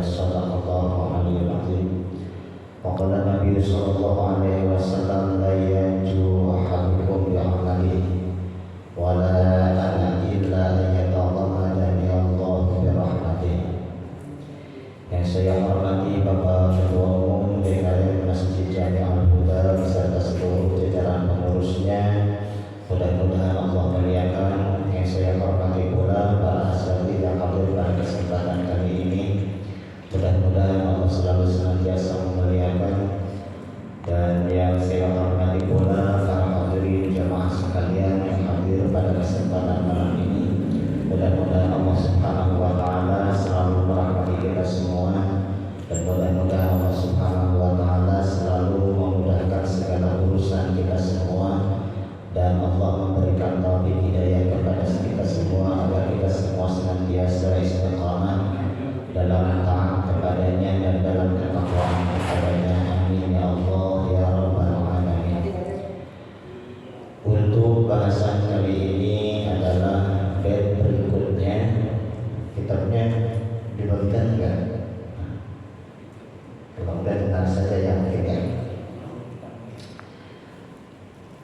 Sadaqallahu alaihi wasallam. Wa qala Nabi sallallahu alaihi wasallam la yanju ahadukum bi amalihi wa la ana illa yataghammadani Allah bi rahmatihi. Yang saya hormati Bapak Ketua Umum DKM Masjid Jami' Al-Huda beserta seluruh jajaran pengurusnya, mudah-mudahan Allah muliakan. Yang saya hormati pula para asatidz yang hadir pada kesempatan kali ini, mudah-mudahan Allah selalu senantiasa memuliakan. Dan yang saya hormati pula para hadirin jemaah sekalian yang hadir pada kesempatan malam ini, mudah-mudahan Allah Subhanahu wa taala selalu merahmati kita semua, dan mudah-mudahan Allah Subhanahu wa taala selalu memudahkan segala urusan kita semua, dan Allah memberikan taufik hidayah kepada kita semua agar kita semua senantiasa istiqamah dalam taat kepadanya dan dalam ketakwaan kepadanya. Amin ya Allah ya rabbal alamin. Untuk bahasan kali ini adalah bait berikutnya. Kitabnya dibagikan enggak? Mudah-mudahan tenang saja ya mungkin ya.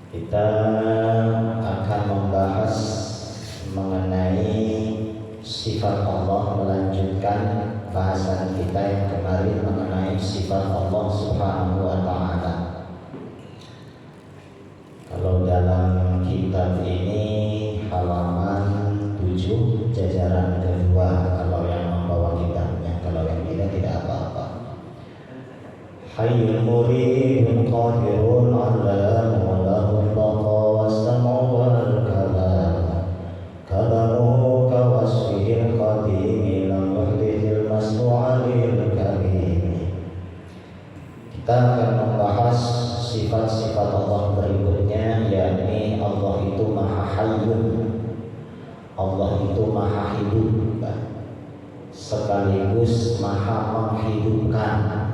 Kita akan membahas mengenai sifat Allah, melanjutkan bahasan kita yang kemarin mengenai sifat Allah Subhanahu wa taala. Kalau dalam kitab ini halaman 7 jajaran kedua kalau yang membawa kitabnya, kalau yang tidak apa-apa. Hayyul muridun qadirun ala walahul baqa was-sam'u wal kalam kalamu kawasfihil qadimi lam yuhdithil masnu'alil karim. Kita akan membahas sifat-sifat Allah berikutnya, yakni Allah itu maha hayyun, Allah itu maha hidup, sekaligus maha menghidupkan.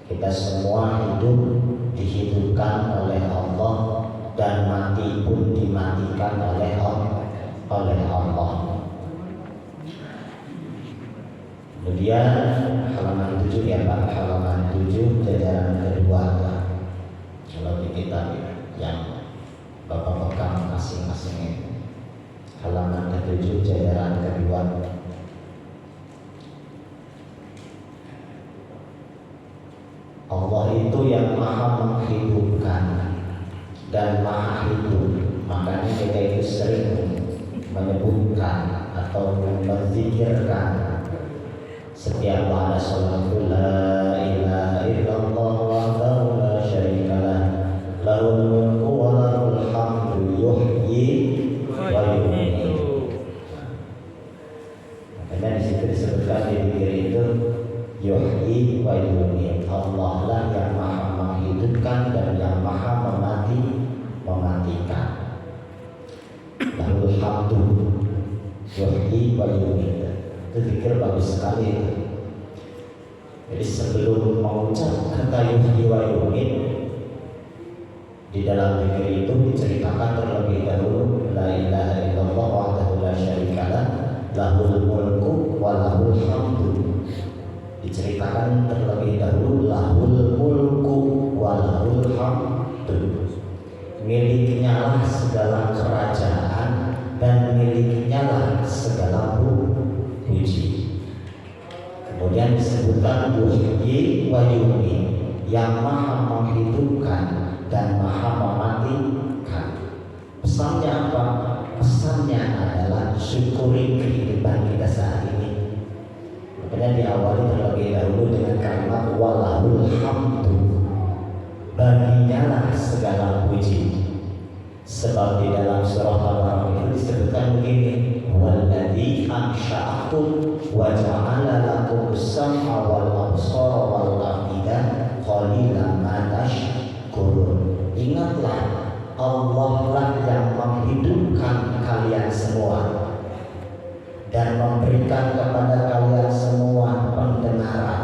Kita semua hidup dihidupkan oleh Allah, dan mati pun dimatikan oleh Allah. Kemudian halaman 7 ya Pak, halaman 7 jajaran kedua kalau di kitab yang Bapak pegang masing-masing ini, halaman ke-7 jajaran kedua. Allah itu yang maha menghidupkan dan maha hidup. Makanya kita itu sering menyebutkan atau menzikirkan setiap pada salat, la ilaha illallah wahdahu la syarikalah lahul mulku wa lahul hamdu yuhyi wa yumiitu. Makanya di situ disebutkan di diri itu yuhyi wa yumiitu. Allah lah yang maha menghidupkan dan yang maha mematikan. Lahul hamdu yuhyi wa yumiitu. Itu zikir bagus sekali itu. Jadi sebelum mengucap kata yuhyi wa yumiitu, di dalam zikir itu diceritakan terlebih dahulu la ilaha illallah wahdahu la syarikalah lahul mulku wa lahul hamdu. Diceritakan terlebih dahulu lahul mulku wa lahul hamdu, miliknya lah segala kerajaan dan miliknya lah segala puji. Kemudian disebutkan yuhyi wa yumiitu, yang maha menghidupkan dan maha mematikan. Pesannya apa? Pesannya adalah syukuri kehidupan kita saat ini. Makanya diawali terlebih dahulu dengan kalimat walahul hamdu, baginya lah segala puji. Sebab di dalam surah Al-Baqarah itu disebutkan begini, walladzi ansha'akum wa ja'ala lakumus sam'a wal absara wal afida qalilan ma tashkurun. Ingatlah, Allah lah yang menghidupkan kalian semua dan memberikan kepada kalian semua pendengaran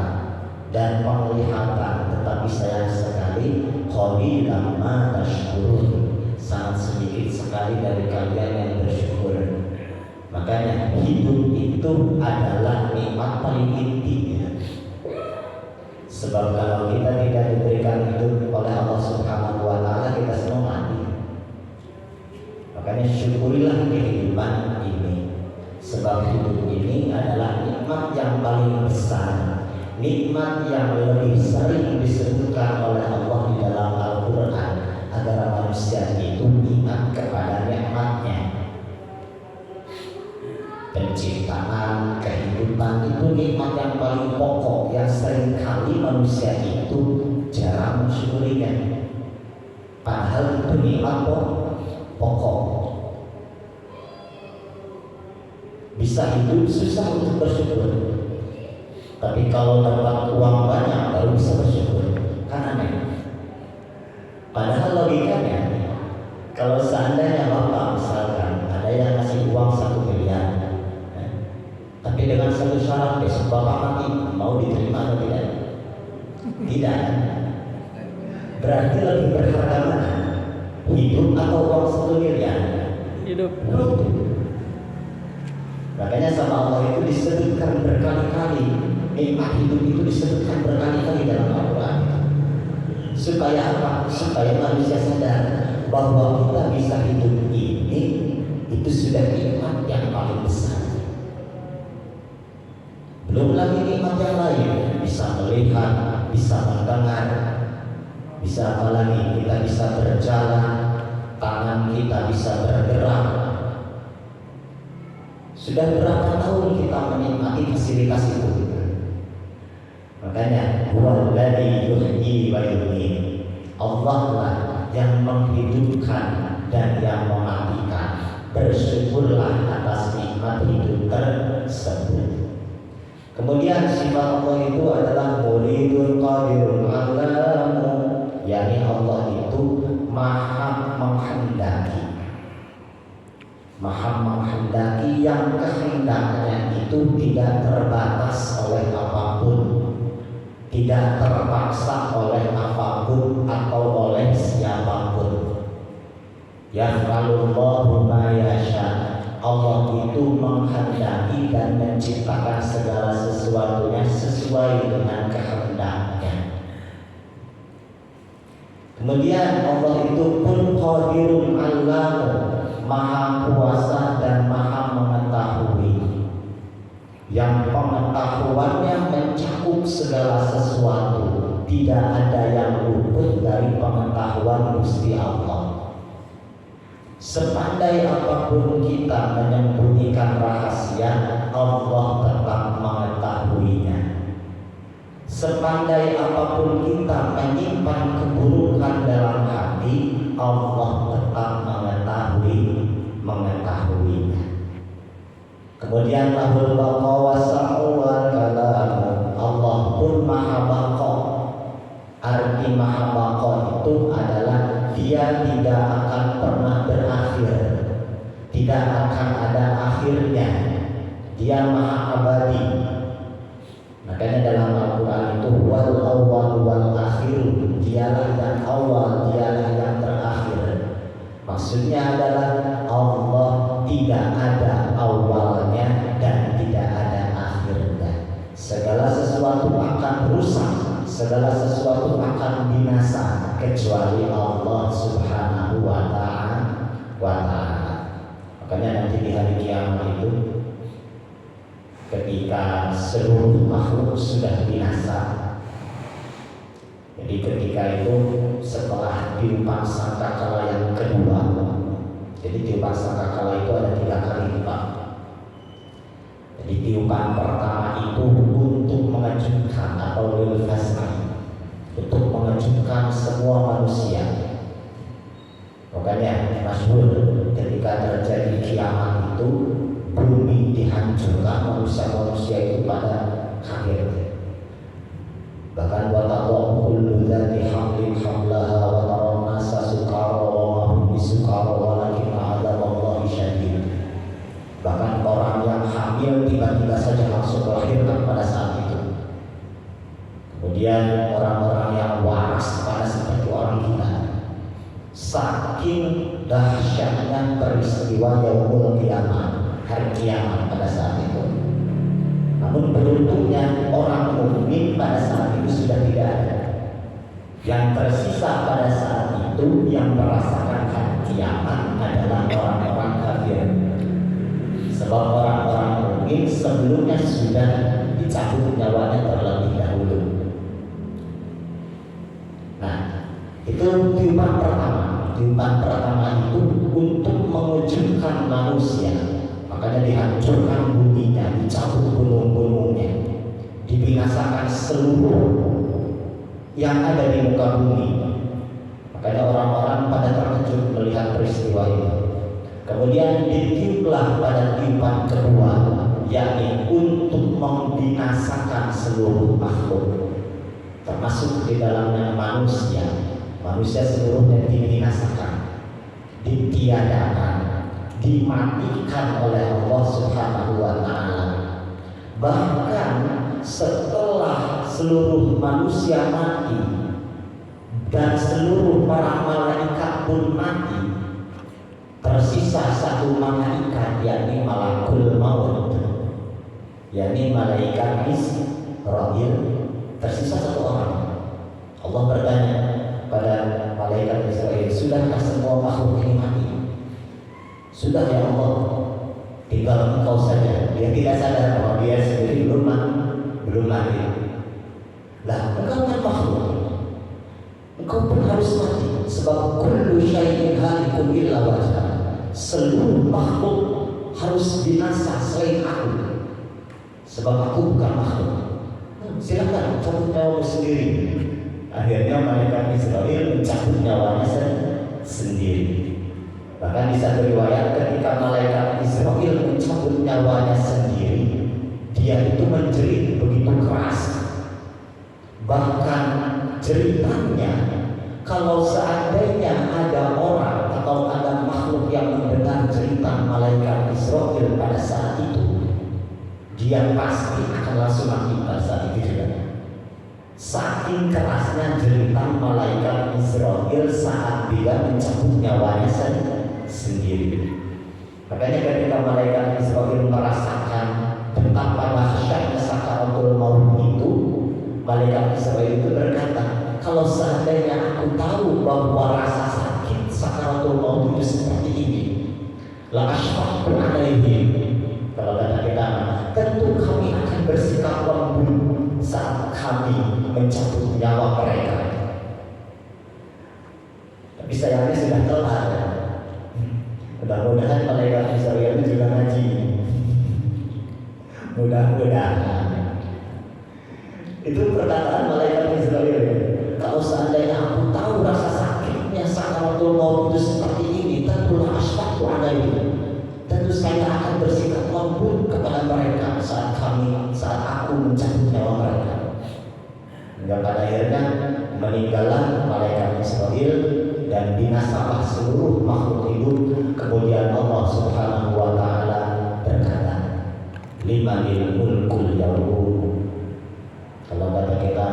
dan penglihatan, tetapi sayang sekali qalilan ma tashkurun, sangat sedikit sekali dari kalian yang bersyukur. Makanya hidup itu adalah nikmat paling inti. Sebab kalau kita tidak diberikan hidup oleh Allah Subhanahu wa taala, kita semua mati. Makanya syukurilah kehidupan ini. Sebab hidup ini adalah nikmat yang paling besar, nikmat yang lebih sering disebutkan oleh Allah di dalam Al-Quran, agar manusia itu ingat kepada nikmatnya. Penciptaan, kehidupan itu nikmat yang paling pokok, yang seringkali manusia itu jarang mensyukurinya. Padahal itu nikmat pokok. Bisa hidup susah untuk bersyukur, tapi kalau dapat uang banyak baru bisa bersyukur. Kan aneh. Padahal logikanya, kalau seandainya Bapak misalkan ada yang ngasih uang 1 miliar, tapi dengan satu syarat, besok Bapak mati, mau diterima atau tidak? Tidak. Berarti lebih berharga mana? Hidup atau uang 1 miliar? Hidup. Makanya sama Allah itu disebutkan berkali-kali, nikmat hidup itu disebutkan berkali-kali dalam Al-Quran. Supaya apa? Supaya manusia sadar bahwa kita bisa hidup ini itu sudah nikmat yang paling besar. Belum lagi nikmat yang lain, bisa melihat, bisa mendengar, bisa apa lagi? Kita bisa berjalan, tangan kita bisa bergerak. Sudah berapa tahun kita menikmati fasilitas itu? Makanya huwallazi yuhyi wa yumiit. Allah lah yang menghidupkan dan yang mematikan. Bersyukurlah atas nikmat hidup tersebut. Kemudian sifat Allah itu adalah Muridun Qadirun Alamu, yakni Allah itu maha menghendaki. Maha menghendaki yang kehendaknya itu tidak terbatas oleh apapun, tidak terpaksa oleh apapun atau oleh siapapun. Yaf'alullahu ma yasha. Allah itu menghendaki dan menciptakan segala sesuatunya sesuai dengan kehendaknya. Kemudian Allah itu pun qadirun alamu, maha kuasa dan maha mengetahui, yang pengetahuannya mencakup segala sesuatu, tidak ada yang luput dari pengetahuan Gusti Allah. Sepandai apapun kita menyembunyikan rahasia, Allah tetap mengetahuinya. Sepandai apapun kita menyimpan keburukan dalam hati, Allah tetap mengetahuinya. Kemudian lahul baqa wa sa'u wa kalamu. Allah pun maha baqa. Arti maha baqa itu adalah dia tidak akan pernah berakhir, tidak akan ada akhirnya. Dia maha abadi. Makanya dalam Al-Quran itu wal awwal wal akhir, dialah yang awal, dialah yang terakhir. Maksudnya adalah Allah tidak ada awalnya dan tidak ada akhirnya. Segala sesuatu akan rusak, segala sesuatu akan binasa kecuali Allah Subhanahu wa ta'ala. Makanya nanti di hari kiamat itu, ketika seluruh makhluk sudah binasa, jadi ketika itu setelah tiupan sangkakala yang kedua, jadi tiupan sangkakala itu ada 3 kali tiupan. Jadi tiupan pertama itu untuk mengejutkan atau lil fasai, untuk mengejutkan semua manusia. Makanya masyhur ketika terjadi kiamat itu bumi dihancurkan, manusia-manusia itu pada kaget. Bahkan wa taqulu kullu dzati hamlin hamlaha wa taran nasa sukara wa ma hum bisukara walakin adzaballahi syadid. Bahkan orang yang hamil tiba-tiba saja langsung melahirkan pada saat itu. Kemudian orang-orang yang waras pada seperti orang kita. Saking dahsyatnya peristiwa yaumul kiamat, hari kiamat pada saat itu. Namun beruntungnya orang mukmin pada saat itu sudah tidak Yang tersisa pada saat itu yang merasakan kiamat adalah orang-orang kafir. Sebab orang-orang mukmin sebelumnya sudah dicabut nyawanya terlebih dahulu. Nah, itu tiupan pertama. Tiupan pertama itu untuk mewujudkan manusia. Makanya dihancurkan buminya, dicabut gunung-gunungnya, dibinasakan seluruh yang ada di muka bumi. Makanya orang-orang pada terkejut melihat peristiwa ini. Kemudian ditiuplah pada tiupan kedua, yakni untuk membinasakan seluruh makhluk, termasuk di dalamnya manusia. Manusia seluruhnya dibinasakan, ditiadakan, dimatikan oleh Allah Subhanahu wa Ta'ala. Bahkan setelah seluruh manusia mati dan seluruh para malaikat pun mati, tersisa satu malaikat, yakni malakul maut, yakni malaikat Israil. Tersisa satu orang. Allah bertanya pada malaikat Israil, sudahkah semua makhluk ini mati? Sudah ya Allah, tinggal engkau saja. Dia tidak sadar bahwa dia sendiri belum mati. Lah, engkau kan makhluk, engkau pun harus mati. Sebab kullu syai'in halikun illa wajhah. Seluruh makhluk harus binasa selain aku. Sebab aku bukan makhluk. Silakan cabut nyawa sendiri. Akhirnya malaikat Israil mencabut nyawanya sendiri. Bahkan di satu riwayat ketika malaikat Israil mencabut nyawanya sendiri, dia itu menjerit begitu keras. Bahkan ceritanya, kalau seandainya ada orang atau ada makhluk yang mendengar cerita malaikat Israil pada saat itu, dia pasti akan langsung mati pada saat itu juga. Saking kerasnya cerita malaikat Israil saat dia mencabut nyawanya sendiri. Makanya ketika malaikat Israil merasakan betapa dahsyatnya sakaratul maut itu, malaikat Israil itu berkata, kalau seandainya aku tahu bahwa rasa sakit sakaratul maut itu seperti ini, la asyfaqtu alaihim. Kalau kata kita, tentu kami akan bersikap lembut saat kami mencabut nyawa mereka. Tapi sayangnya sudah telat. Mudah-mudahan malaikat Israil itu juga ngaji. Mudah-mudahan. Itu perkataan malaikat Israil. Kalau seandainya aku tahu rasa sakitnya sakaratul maut itu seperti ini, tentulah asyfaqtu alaihim. Tentu saya akan bersikap lembut kepada mereka saat aku mencabut nyawa mereka. Hingga pada akhirnya meninggallah malaikat Israil dan binasalah seluruh makhluk hidup. Kemudian Allah Subhanahu wa Ta'ala berkata, limanil mulkul yawm. Kalau kata kita,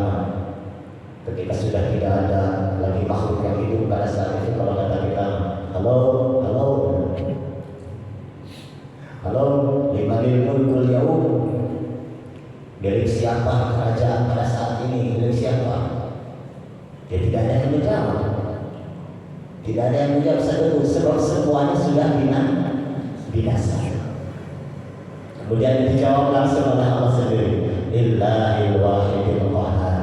ketika sudah tidak ada lagi makhluk yang hidup pada saat itu, kalau kata kita, halo, limanil mulkul yawm. Dari siapa kerajaan pada saat ini? Dari siapa? Ya tidak ada yang menjawab. Tidak ada yang menjawab sebab semuanya sudah binasa. Kemudian dijawab langsung oleh Allah sendiri, Illahil wahidil qahhar.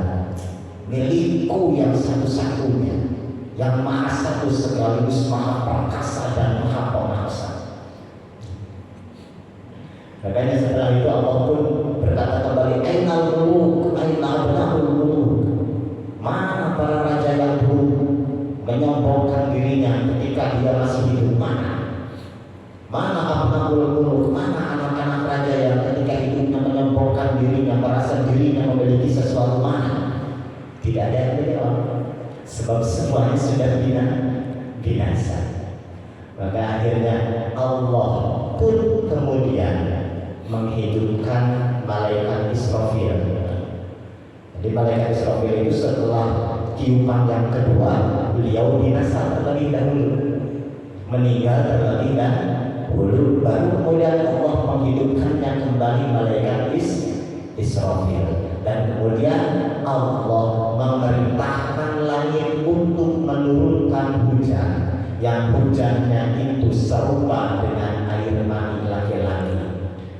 Milikku yang satu-satunya, yang maha satu sekaligus maha perkasa dan maha penguasa. Makanya setelah itu Allah pun berkata kembali, Ainal muluk, Ainal abna'ul muluk. Mana para raja yang dulu menyombongkan dirinya ketika dia masih hidup? Mana abna'ul muluk? Mana anak-anak raja yang ketika hidupnya menyombongkan dirinya, merasa dirinya memiliki sesuatu? Mana? Tidak ada yang menjawab. Sebab semuanya sudah binasa. Maka akhirnya Allah pun kemudian menghidupkan malaikat Israfil. Jadi malaikat Israfil itu setelah tiupan yang kedua, beliau binasa terlebih dahulu, meninggal terlebih dahulu, baru kemudian Allah menghidupkannya kembali malaikat Israfil. Dan kemudian Allah memerintahkan langit untuk menurunkan hujan, yang hujannya itu serupa dengan air mani laki-laki,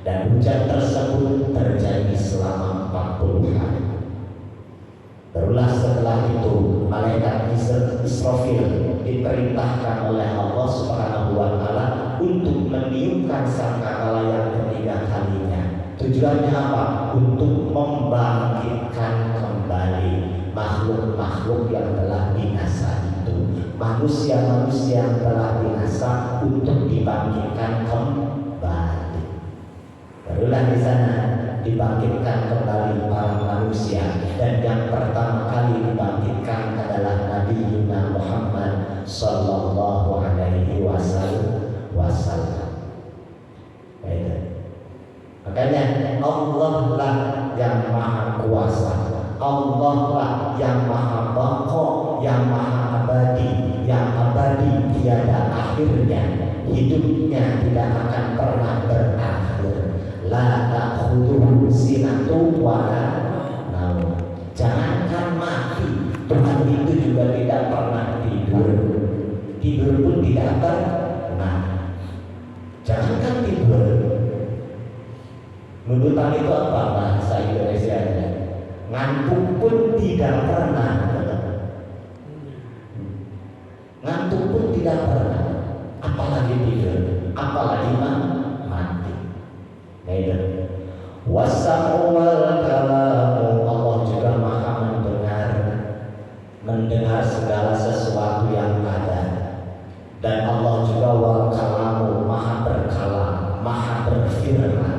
dan hujan tersebut terjadi selama 40 hari. Barulah setelah itu malaikat Israfil diperintahkan oleh Allah Subhanahu wa Ta'ala untuk meniupkan sangkakala yang ketiga kalinya. Tujuannya apa? Untuk membangkitkan kembali makhluk-makhluk yang telah binasa itu, manusia-manusia yang telah binasa, untuk dibangkitkan kembali. Barulah di sana dibangkitkan kembali para manusia, dan yang pertama kali dibangkitkan adalah Nabi Muhammad Sallallahu Alaihi Wasallam. Makanya Allah lah yang maha kuasa, Allah lah yang maha baqo, yang maha abadi, yang abadi tiada akhirnya, hidupnya tidak akan pernah berakhir. La ta'khudhuhu sinatun wa la naum. Jangankan mati, Tuhan itu juga tidak pernah tidur. Tidur pun tidak pernah. Jangankan tidur, nudutan itu apa bahasa Indonesia-nya? Ngantuk pun tidak pernah. Ngantuk pun tidak pernah. Apalagi tidur, apalagi mati. Wasa'u wal kalamu. Allah juga maha mendengar segala sesuatu yang ada. Dan Allah juga wal kalamu, maha berkalam, maha berfirman.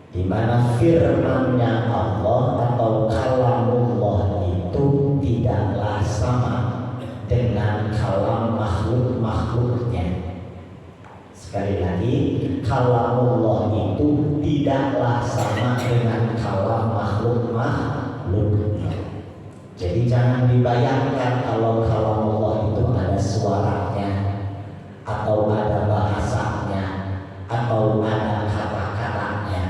Di mana firman-Nya Allah atau kalamullah itu tidaklah sama dengan kalam makhluk-makhluknya. Sekali lagi, kalamullah itu tidaklah sama dengan kalam makhluk-makhluknya. Jadi jangan dibayangkan kalau kalamullah itu ada suaranya, atau ada bahasanya, atau ada kata-katanya.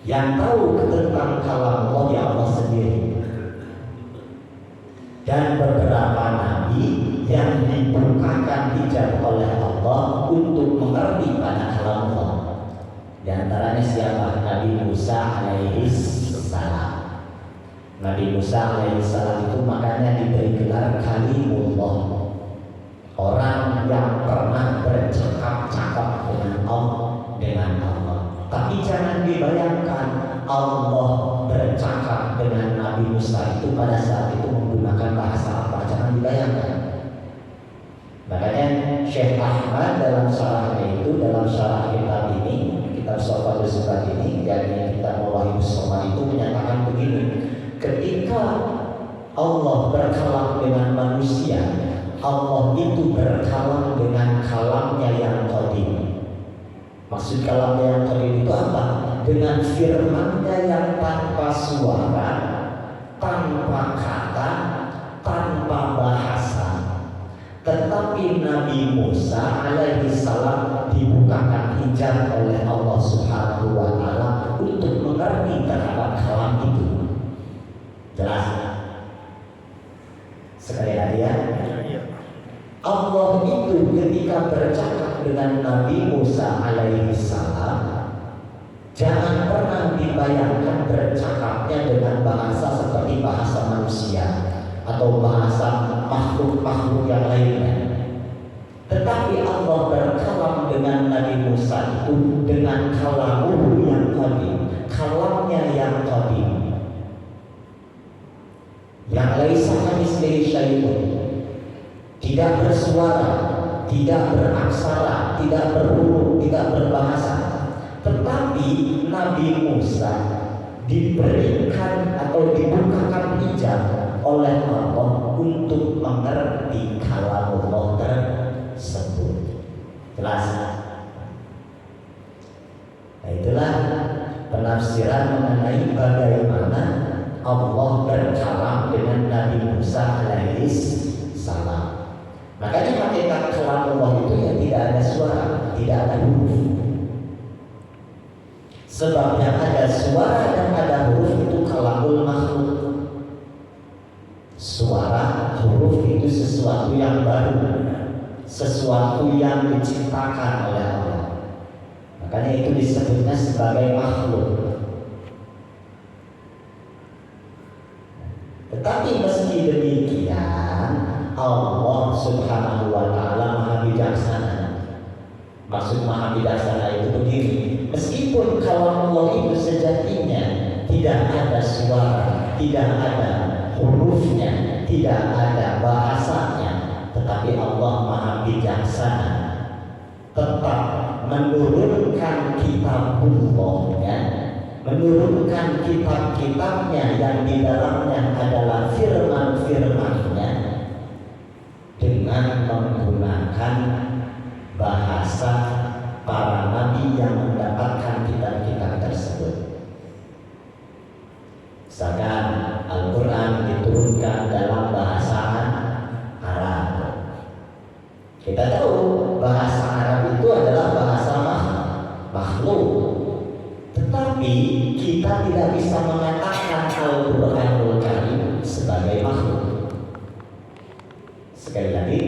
Yang tahu tentang kalamullah ya Allah sendiri, dan beberapa nabi yang dibukakan hijab oleh Allah untuk mengerti pada kalamullah. Di antaranya siapa? Nabi Musa alaihi salam. Nabi Musa alaihi salam itu makanya diberi gelar Kalimullah, orang yang pernah bercakap-cakap dengan Allah. Tapi jangan dibayangkan Allah bercakap dengan Nabi Musa itu pada saat itu menggunakan bahasa apa. Jangan dibayangkan. Makanya Syekh Ahmad dalam syarahnya itu, dalam syarah kitab ini, kitab Sofatul Sifat ini, yakni kitab Mawahibus Shomar itu menyatakan begini: ketika Allah berkalam dengan manusia, Allah itu berkalam dengan kalamnya yang qadim. Maksud kalamnya yang qadim itu apa? Dengan firman-Nya yang tanpa suara, tanpa kata, tanpa bahasa. Tetapi Nabi Musa alaihi salam dibukakan hijab oleh Allah Subhanahu wa Ta'ala untuk mengerti terhadap kalam itu. Jelas? Sekali lagi ya. Allah itu ketika bercakap dengan Nabi Musa alaihi salam, jangan pernah dibayangkan bercakapnya dengan bahasa seperti bahasa manusia atau bahasa makhluk-makhluk yang lainnya. Tetapi Allah berkalam dengan Nabi Musa itu dengan kalamuhu yang qadim, kalamnya yang qadim, yang laisa kamitslihi syai'un, tidak bersuara, tidak beraksara, tidak berhuruf, tidak berbahasa. Tetapi Nabi Musa diberikan atau dibukakan hijab oleh Allah untuk mengerti kalamullah tersebut. Jelas? Nah, itulah penafsiran mengenai bagaimana Allah berkalam dengan Nabi Musa alaihi salam. Makanya hakikat kalamullah itu ya tidak ada suara, tidak ada huruf. Sebab yang ada suara dan ada huruf itu kalamul makhluk. Suara, huruf itu sesuatu yang baru, sesuatu yang diciptakan oleh Allah. Makanya itu disebutnya sebagai makhluk. Tetapi meski demikian, Allah Subhanahu wa Ta'ala Maha Bijaksana. Maksud Maha Bijaksana itu begini: meskipun kalam Allah itu sejatinya tidak ada suara, tidak ada hurufnya, tidak ada bahasanya, tetapi Allah Maha Bijaksana tetap menurunkan kitabullah-Nya, menurunkan kitab-kitabnya yang di dalamnya adalah firman-firman-Nya dengan menggunakan bahasa para nabi yang mendapatkan kitab-kitab tersebut. Misalkan Al-Quran diturunkan dalam bahasa Arab. Kita tahu bahasa Arab itu adalah bahasa makhluk. Tetapi kita tidak bisa mengatakan Al-Quranul Karim sebagai makhluk. Sekali lagi,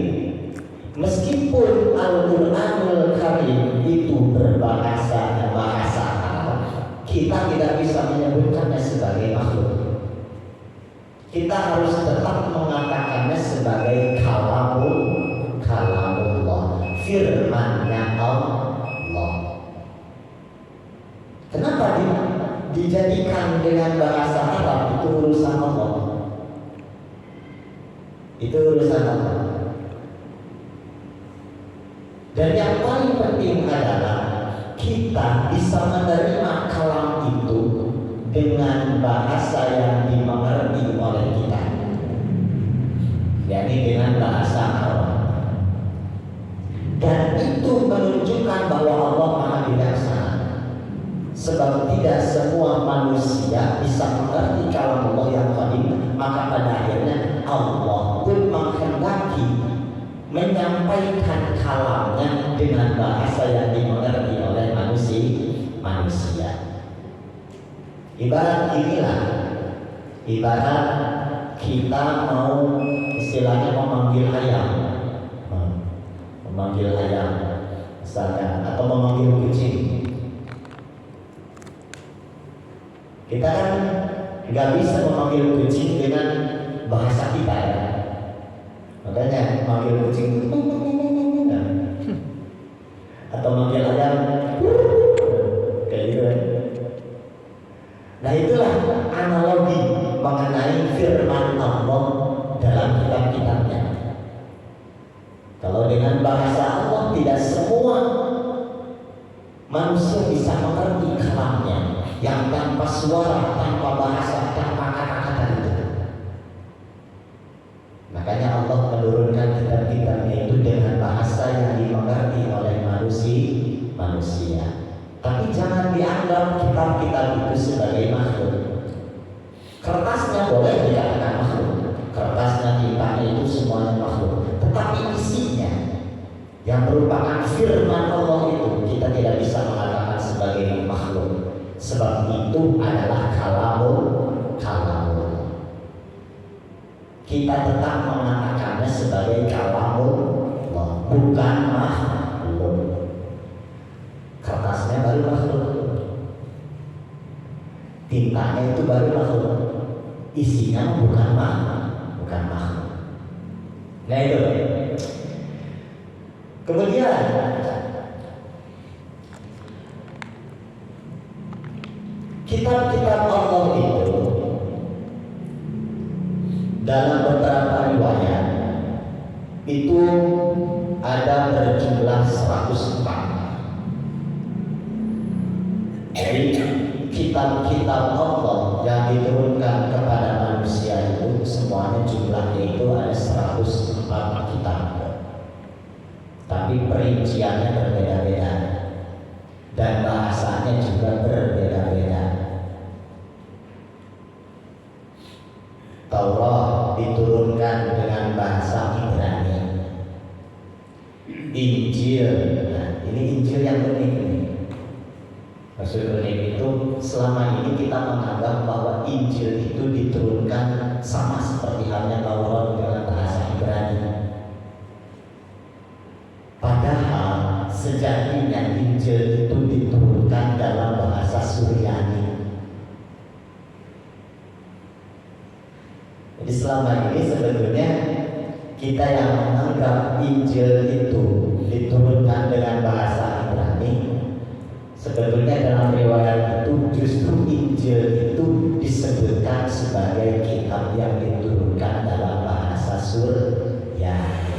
meskipun Al-Quranul Karim itu berbahasa Arab, kita tidak bisa menyebutkannya sebagai makhluk. Kita harus tetap mengatakannya sebagai kalamullah, firman-Nya Allah. Kenapa dijadikan dengan bahasa Arab? Itu urusan Allah. Itu urusan Allah. Dan yang paling penting adalah kita bisa menerima kalam itu dengan bahasa yang dimengerti oleh kita, yakni dengan bahasa Arab. Dan itu menunjukkan bahwa Allah Maha Bijaksana. Sebab tidak semua manusia bisa mengerti kalam Allah yang qadim, maka pada akhirnya Allah pun menghendaki menyampaikan kalamnya dengan bahasa yang dimengerti oleh manusia. Ibarat inilah, ibarat kita mau istilahnya memanggil ayam, misalkan, atau memanggil kucing. Kita kan nggak bisa memanggil kucing dengan bahasa kita ya. Makanya manggil kucing atau manggil ayam kayak gitu ya. Nah itulah analogi mengenai firman Allah dalam kitab-kitabnya. Kalau dengan bahasa Allah tidak semua manusia bisa mengerti kalamnya yang tanpa suara, tanpa bahasa, tanpa kata-kata itu. Makanya Allah menurunkan kitab-kitabnya itu dengan bahasa yang dimengerti oleh manusia. Tapi jangan dianggap kitab-kitab itu sebagai makhluk. Kertasnya boleh dikatakan makhluk, kertasnya, tintanya itu semuanya makhluk. Tetapi isinya yang merupakan firman Allah itu kita tidak bisa mengatakan sebagai makhluk. Sebab itu adalah kalamul. Kita tetap mengatakannya sebagai kalamul, bukan makhluk. Kertasnya baru makhluk, tintanya itu baru makhluk, isinya bukan makhluk. Nah itu. Kemudian kitab-kitab Allah itu dalam beberapa riwayat itu ada berjumlah 104. Jadi kitab-kitab Allah yang diturunkan kepada manusia itu semuanya jumlahnya itu ada 104 kitab. Tapi perinciannya berbeda-beda dan bahasanya juga berbeda-beda. Taurat diturunkan dengan bahasa Ibrani. Injil, nah ini Injil yang unik nih. Maksud unik selama ini kita menganggap bahwa Injil itu diturunkan sama seperti halnya Taurat dengan bahasa Ibrani. Padahal sejatinya Injil itu diturunkan dalam bahasa Suryani. Jadi selama ini sebetulnya kita yang menganggap Injil itu diturunkan dengan bahasa Ibrani, sebetulnya dalam riwayat itu justru Injil itu disebutkan sebagai kitab yang diturunkan dalam bahasa Suryani.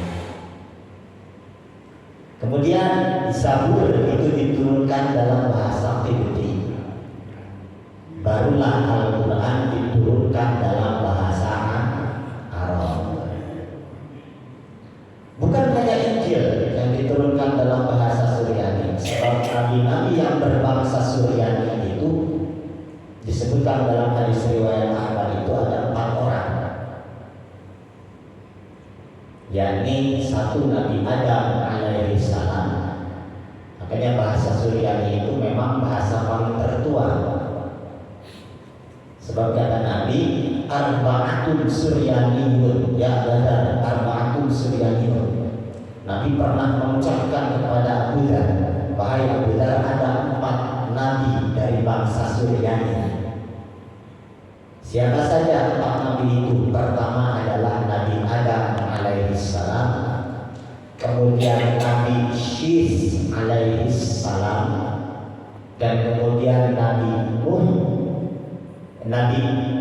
Kemudian Zabur itu diturunkan dalam bahasa Qibti. Barulah Al-Quran diturunkan dalam bahasa Arab. Bukan hanya Injil yang diturunkan dalam bahasa Suryani, sebab nabi-nabi yang berbangsa Suryani itu disebutkan dalam hadis riwayat Ahmad itu ada 4 orang, yakni satu Nabi Adam alaihi salam. Makanya bahasa Suryani itu memang bahasa paling tertua, sebab kata Nabi arba'atun suryaniyun, ya ada arba'atun suryaniyun. Nabi pernah mengucapkan kepada Abu Dzar, wahai Abu Dzar, ada 4 nabi dari bangsa Suryani. Siapa saja 4 nabi itu? Pertama adalah Nabi Adam alaihi salam, kemudian Nabi Syis alaihi salam, dan kemudian Nabi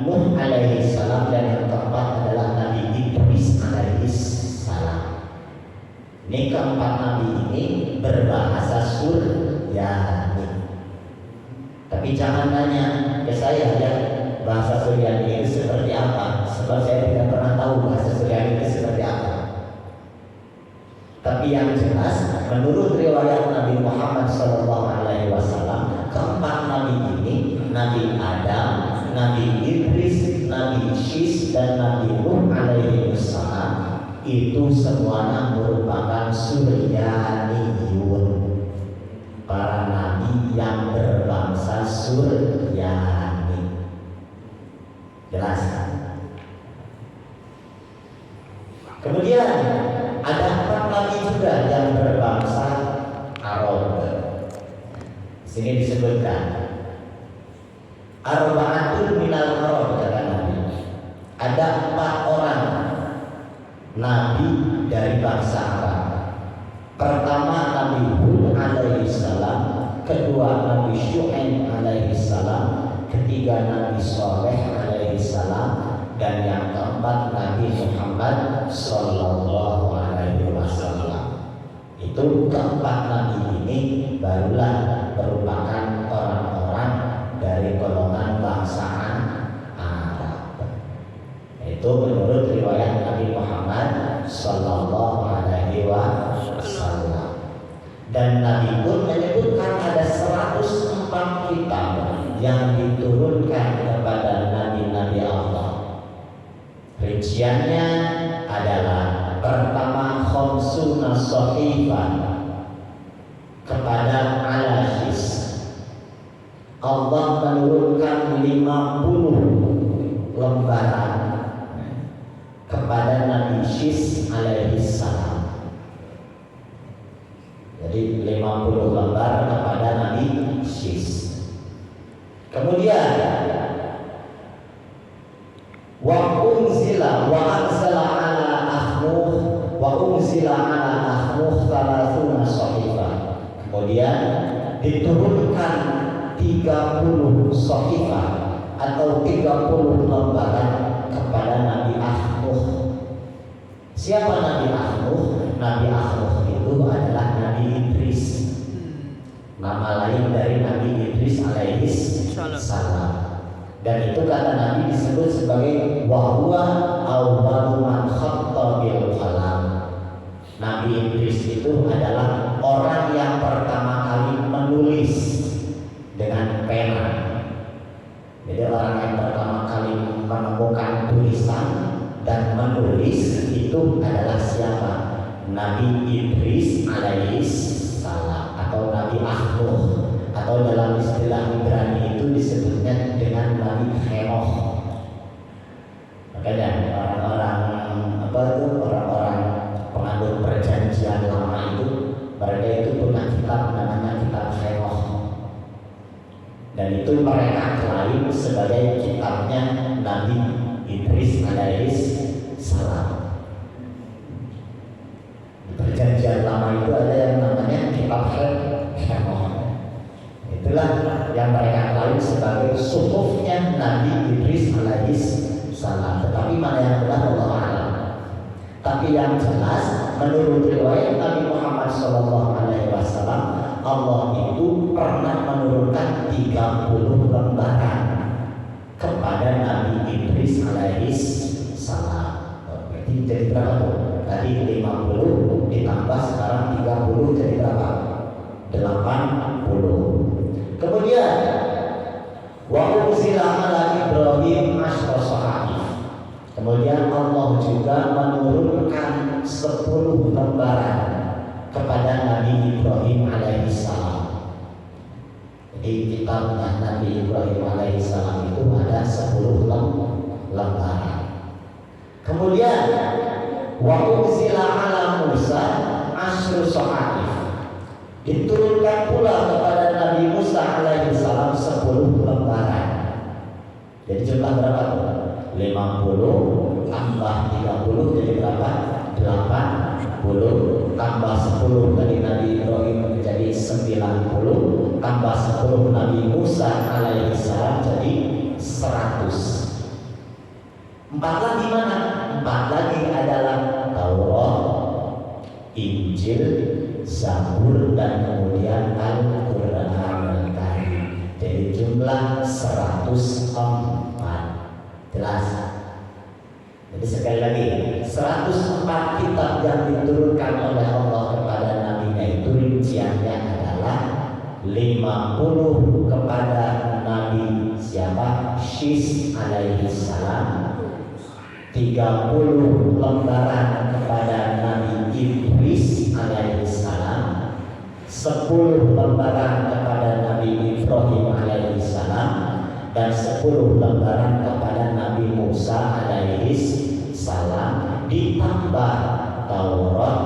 Nuh alaihi salam, dan yang keempat adalah Nabi Idris alaihi salam. Ini keempat nabi ini berbahasa Suryani. Tapi jangan tanya ke saya ya, bahasa Suryani itu seperti apa, sebab saya tidak pernah tahu bahasa Suryani itu seperti apa. Tapi yang jelas menurut riwayat Nabi Muhammad SAW, keempat nabi ini, Nabi Adam, Nabi Idris, Nabi Syis, dan Nabi Nuh alaihi salam itu semuanya merupakan Suryaniyun, para nabi yang berbangsa Suryani. Jelas? Kemudian ada 4 nabi juga yang berbangsa Arab. Sini disebutkan arba'atun minal Arab, kata Nabi. Ada 4 orang nabi dari bangsa Arab. Pertama Nabi Hud alaihi salam, kedua Nabi Syu'aib alaihi salam, ketiga Nabi Saleh alaihi salam, dan yang keempat Nabi Muhammad sallallahu alaihi wasallam. Itu keempat nabi ini barulah merupakan orang-orang dari golongan bangsaan Arab. Itu menurut riwayat Nabi Muhammad sallallahu alaihi wasallam. Dan Nabi pun menyebutkan ada 104 kitab yang diturunkan kepada nabi-nabi Allah. Rinciannya adalah pertama khamsuna shahifah kepada Al-Syis. Allah menurunkan 50 lembaran kepada Nabi Syis alaihi salam. Jadi 50 lembar kepada Nabi Syis. Kemudian wa unzila wa anzala ala ahmuh wa unzila ala ahmuh 30 shahifah. Kemudian diturunkan 30 shahifah atau 30 lembaran kepada Nabi Ahmuh. Siapa Nabi Ahmuh? Nabi Ahmuh itu adalah Nabi Idris, nama lain dari Nabi Idris alaihi salam. Dan itu kata Nabi disebut sebagai wahwa awwalu man khatta bil qalam. Nabi Idris itu adalah orang yang pertama kali menulis dengan pena. Jadi orang yang pertama kali menemukan tulisan dan menulis itu adalah siapa? Nabi Idris alaihi salam atau Nabi Ahmuh atau dalam istilah Ibrani itu disebutnya dengan Nabi Henoch. Makanya orang-orang penganut perjanjian lama itu, mereka itu punya kitab namanya kitab Henoch, dan itu mereka klaim sebagai kitabnya Nabi Idris alaihis salam. Di perjanjian lama itu ada yang namanya kitab Henoch. Itulah yang mereka klaim sebagai suhufnya Nabi Idris alaihis salam. Tetapi mana yang benar Allah alam. Tapi yang jelas menurut riwayat Nabi Muhammad SAW, Allah itu pernah menurunkan 30 lembaran kepada Nabi Idris alaihis salam. Berarti jadi berapa tuh? Tadi 50 ditambah sekarang 30 jadi berapa? 80. Kemudian wa unzila ala Ibrahim asyra sahif. Kemudian Allah juga menurunkan 10 lembaran kepada Nabi Ibrahim alaihissalam. Jadi kitabnya Nabi Ibrahim alaihissalam itu ada 10 lembaran. Kemudian wa unzila ala Musa asyru sahif. Diturunkan pula kepada Nabi Musa alaihissalam 10 lembaran. Jadi jumlah berapa? 50 tambah 30 jadi berapa? 80 tambah 10 dari Nabi Ibrahim menjadi 90 tambah 10 Nabi Musa alaihissalam jadi 100. 4 lagi mana? 4 lagi adalah Taurat, Injil, Zabur, dan kemudian Al-Quran Al-Karim. Jadi jumlah 104. Jelas? Jadi sekali lagi 104 kitab yang diturunkan oleh Allah kepada Nabi-Nya itu rinciannya adalah 50 kepada Nabi siapa? Syis alaihissalam, 30 lembaran kepada Nabi Idris alaihissalam, 10 lembaran kepada Nabi Ibrahim alaihissalam, dan 10 lembaran kepada Nabi Musa alaihissalam, ditambah Taurat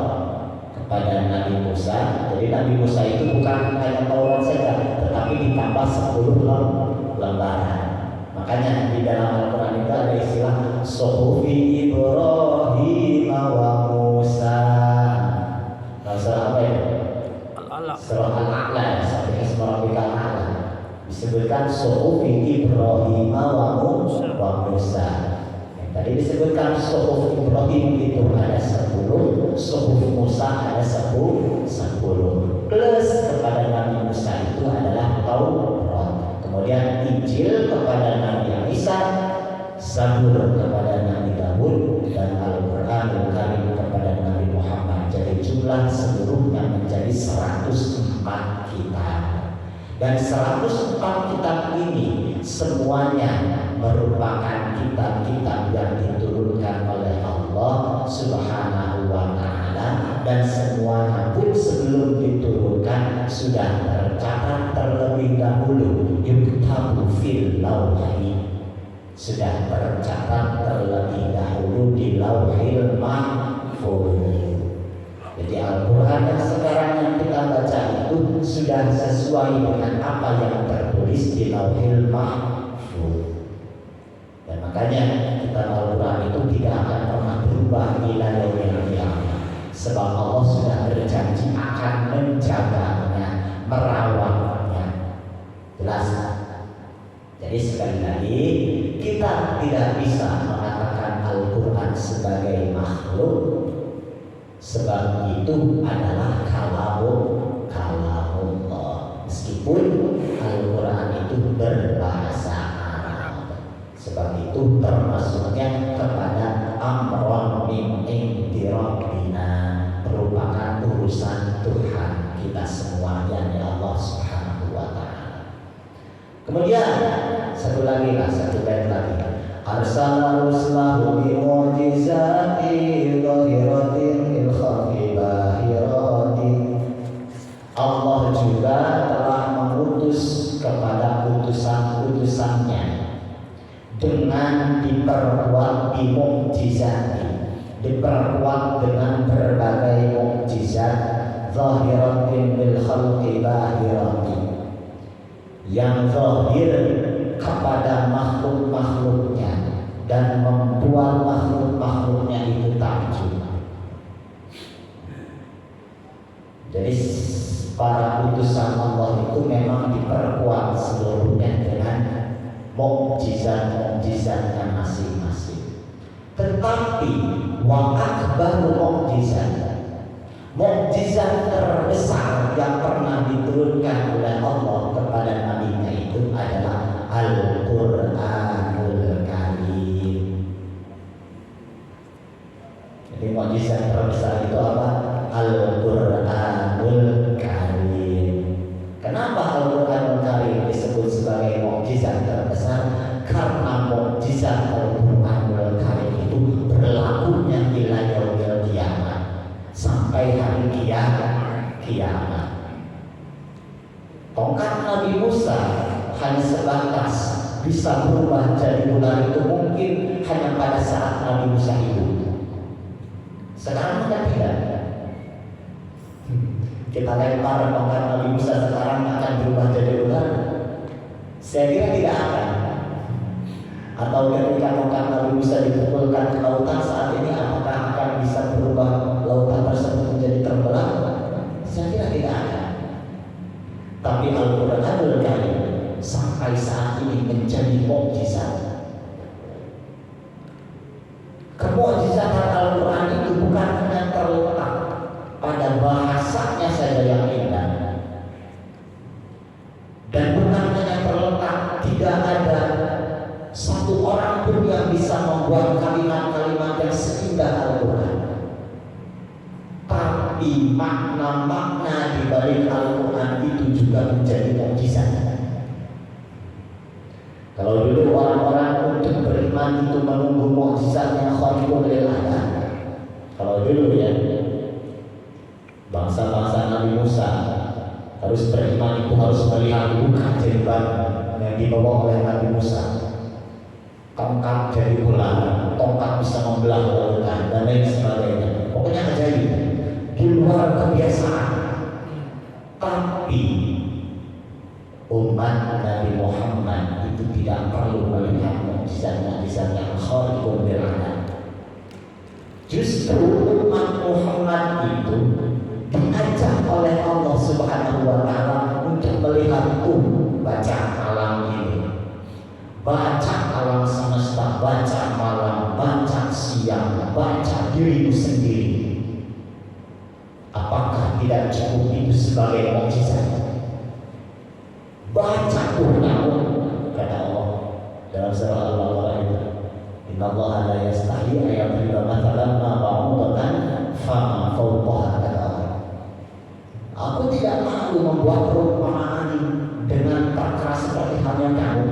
kepada Nabi Musa. Jadi Nabi Musa itu bukan hanya Taurat saja, tetapi ditambah 10 lembaran. Makanya di dalam Al-Quran itu ada istilah Suhufi Ibrahim wa Musa. Surah apa itu? Surah Al-A'la, sampai Isma Rabbikal A'la. Disebutkan Suhufi Ibrahim wa Musa. Tadi disebutkan Suhuf Ibrahim itu ada 10, Suhuf Musa ada 10, plus kepada Nabi Musa itu adalah Taurat. Kemudian Injil kepada Nabi Isa, Zabur kepada Nabi Daud, dan Al-Quran Al-Karim kepada Nabi Muhammad. Jadi jumlah seluruhnya menjadi 104 kitab. Dan 104 kitab ini semuanya merupakan kitab-kitab yang diturunkan oleh Allah Subhanahu wa Ta'ala, dan semuanya pun sebelum diturunkan sudah tercatat terlebih dahulu, yuktabu fil lauhi, sudah tercatat terlebih dahulu di Lauhil Mahfuz. Jadi Al-Quran yang sekarang yang kita baca itu sudah sesuai dengan apa yang tertulis di Lauhil Mahfuz. Dan makanya kita Al-Quran itu tidak akan pernah berubah ila yaumil qiyamah, sebab Allah sudah berjanji akan menjaganya, merawatnya. Jelas? Jadi sekali lagi kita tidak bisa mengatakan Al-Quran sebagai makhluk, sebab itu adalah kalamullah. Meskipun Al-Quran itu berbahasa Arab, sebab itu termasuknya kepada amron min indi rabbina, merupakan urusan Tuhan kita semua, yakni Allah Subhanahu wa Ta'ala. Kemudian satu bait lagi. Arsala ruslahu bi mu'jizati dhahiratin lil khalqi bahirati. Allah juga telah mengutus utusan-utusannya dengan diperkuat di mukjizat, diperkuat dengan berbagai mukjizat zahiratin bil khalqi bahiratin, yang zahir kepada makhluk-makhluknya dan membuat makhluk-makhluknya itu takjub. Jadi para utusan Allah itu memang diperkuat seluruhnya dengan mukjizat-mukjizatnya masing-masing. Tetapi wa akbaru mukjizat terbesar yang pernah diturunkan oleh Allah kepada nabinya itu adalah Al-Qur'anul Karim. Jadi mukjizat terbesar itu apa? Al-Qur'anul Karim. Kenapa Al-Qur'anul Karim disebut sebagai mukjizat terbesar? Karena mukjizat Al-Qur'anul Karim itu berlakunya ila yaumil qiyamah, sampai hari kiamat. Tongkat Nabi Musa hanya sebatas bisa berubah jadi ular itu mungkin hanya pada saat Nabi Musa hidup. Sekarang tidak. Kita lempar tongkat Nabi Musa sekarang akan berubah jadi ular? Saya kira tidak akan. Atau ketika tongkat Nabi Musa dipukulkan ke lautan saat ini, apakah akan bisa berubah lautan tersebut menjadi terbelah? Saya kira tidak akan. Tapi Al-Qur'anul Karim sampai saat ini menjadi mukjizat. Kemukjizatan Al-Quran itu bukan hanya terletak pada bahasanya saja yang indah, dan bukan hanya terletak tidak ada satu orang pun yang bisa membuat kalimat-kalimat yang seindah Al-Quran. Tapi makna-makna di balik Al-Quran itu juga menjadi mukjizat. Kalau dulu orang-orang untuk beriman itu menunggu mukjizatnya Khaliqul lil Adam. Kalau dulu ya, bangsa-bangsa Nabi Musa harus beriman itu harus melihat bukan keajaiban yang dibawa oleh Nabi Musa. Tongkat dari ular, tongkat bisa membelah lautan dan lain sebagainya. Pokoknya ajaib, di luar kebiasaan. Tapi umat Nabi Muhammad itu tidak perlu melihat mukjizat-mukjizat yang Khaliqul lil Adam. Justru umat Muhammad itu diajak oleh Allah Subhanahu wa Ta'ala untuk melihat baca alam ini, baca alam semesta, baca malam, baca siang, baca dirimu sendiri. Apakah tidak cukup itu sebagai mukjizat? Baca namun kata Allah dalam surah Al-Baqarah itu, Innallaha la yastahi ayadriba mathalan ma ba'udatan fama fawqaha, kata Allah. Aku tidak malu membuat perumpamaan dengan perkara seperti halnya kamu.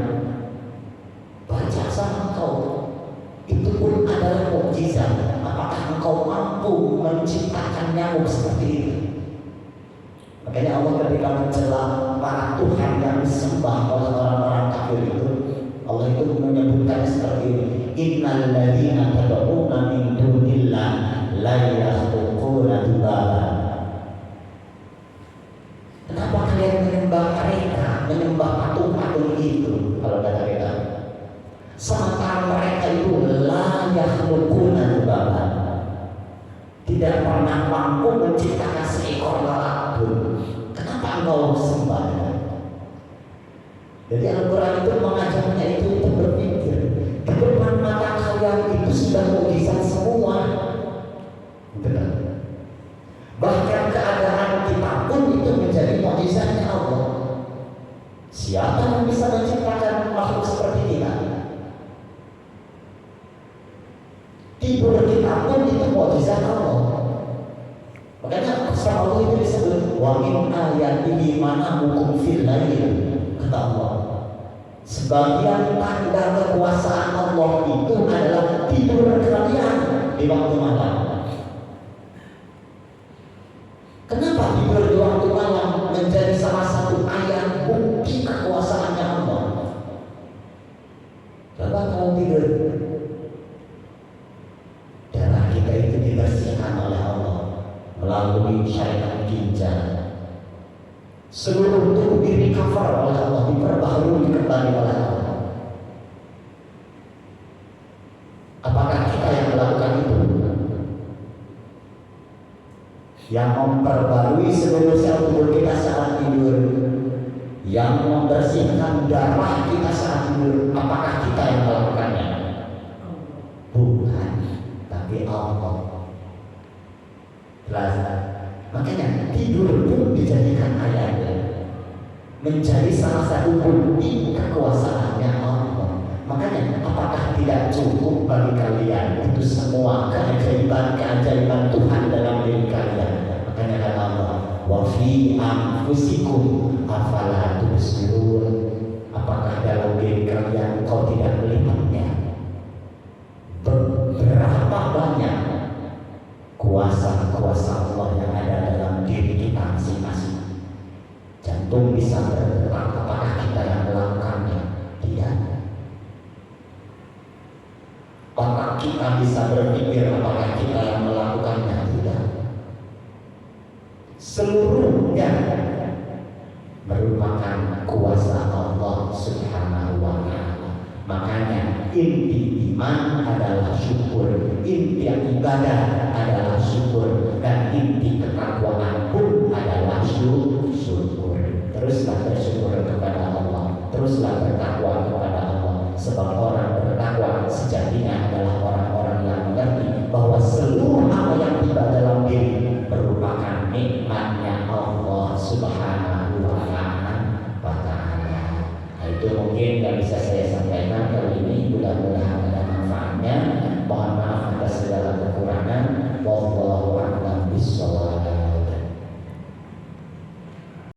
Baca sama engkau, itu pun adalah mukjizat. Apakah engkau mampu menciptakan nyamuk seperti itu? Makanya Allah ketika mencela para Tuhan yang disembah oleh orang-orang kafir itu, Allah itu menyebutkan seperti ini, Innal ladzina tad'una min dunillah la yakhluquna dzubaba. Kenapa kalian menyembah mereka, menyembah patung-patung itu? Kalau kata kita, sementara mereka itu la yakhluquna dzubaba, tidak pernah mampu menciptakan seekor lalat pun. Kenapa engkau sembah? Jadi Al-Quran itu mengajarnya itu untuk berpikir di depan mata kalian itu sudah mukjizat semua. Benar. Bahkan keadaan kita pun itu menjadi mukjizatnya Allah. Siapa yang bisa menciptakan makhluk seperti kita? Tidur kita pun itu mukjizat Allah. Makanya sama Allah itu disebut wa min ayatihi manamukum fil lail, kata Allah. Sebagian tanda kekuasaan Allah itu adalah tidur kalian di waktu malam. Kenapa tidur di waktu malam menjadi salah satu ayat bukti kekuasaannya Allah? Setelah kamu tidur, darah kita itu dibersihkan oleh Allah melalui syariat ginjal. Seluruh tubuh diri cover oleh Allah, diperbaharui kembali oleh Allah. Apakah kita yang melakukan itu? Yang memperbarui seluruh sel tubuh kita saat tidur, yang membersihkan darah kita saat tidur, apakah kita yang melakukannya? Bukan, tapi Allah. Jelas. Makanya tidur pun dijadikan ayat menjadi salah satu bukti kekuasaannya Allah. Makanya apakah tidak cukup bagi kalian itu semua keajaiban Tuhan dalam diri kalian? Makanya kata Allah, wa fi anfusikum afala tubsirun. Apakah dalam diri kalian kau tidak melihatnya? Berapa banyak kuasa-kuasa Allah yang ada dalam diri kita masing-masing. Jantung bisa berdetak, apakah kita yang melakukannya? Tidak. Otak kita bisa berpikir, apakah kita yang melakukannya? Tidak. Seluruhnya merupakan kuasa Allah Subhanahu wa Ta'ala. Makanya inti iman adalah syukur, inti ibadah adalah syukur, dan inti ketakwaan pun adalah syukur. Teruslah bersyukur kepada Allah, teruslah bertakwa kepada Allah, sebab orang bertakwa sejatinya adalah orang-orang yang mengerti bahwa seluruh apa yang tiba dalam diri merupakan nikmatnya Allah Subhanahu wa Ta'ala. Itu mungkin yang bisa saya sampaikan kali ini. Mudah-mudahan